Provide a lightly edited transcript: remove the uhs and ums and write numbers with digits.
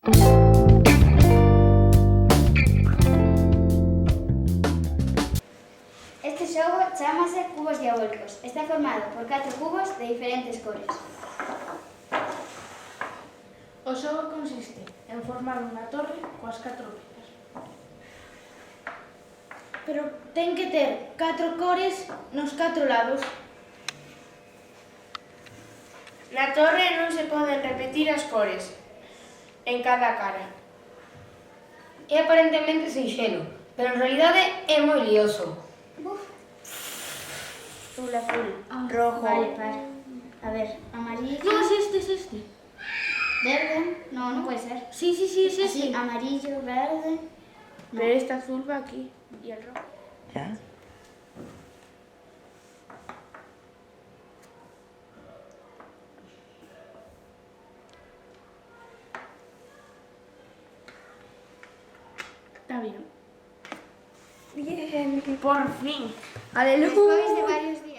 Este xogo chámase Cubos Diabólicos. Está formado por 4 cubos de diferentes cores. O xogo consiste en formar unha torre coas 4 piezas. Pero ten que ter 4 cores nos 4 lados. Na torre non se poden repetir as cores en cada cara. É aparentemente sinxelo, pero en realidade é moi lioso. Azul, azul. Rojo. Vale, para. A ver, amarillo. No, es este. Verde. No, no puede ser. Sí, es este. Así, amarillo, verde. Pero este azul va aquí y el rojo. ¿Ya? Está bien. Bien, por fin. Despois de varios días